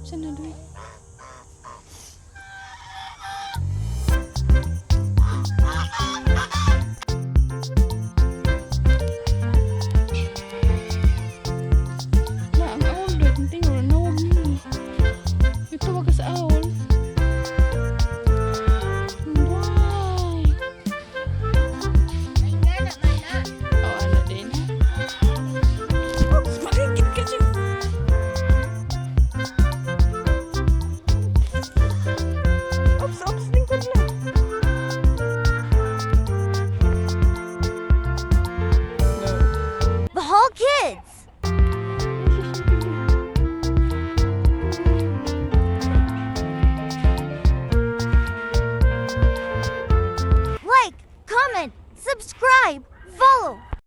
Saan na doon? Ang awol doon. Hindi ko na nawag mo. Ito wag ka sa awol. Why? Oh, ano din? Oops, makikit ka siya. Oops, lingkod na. Bohol kids! Like, comment, subscribe, follow.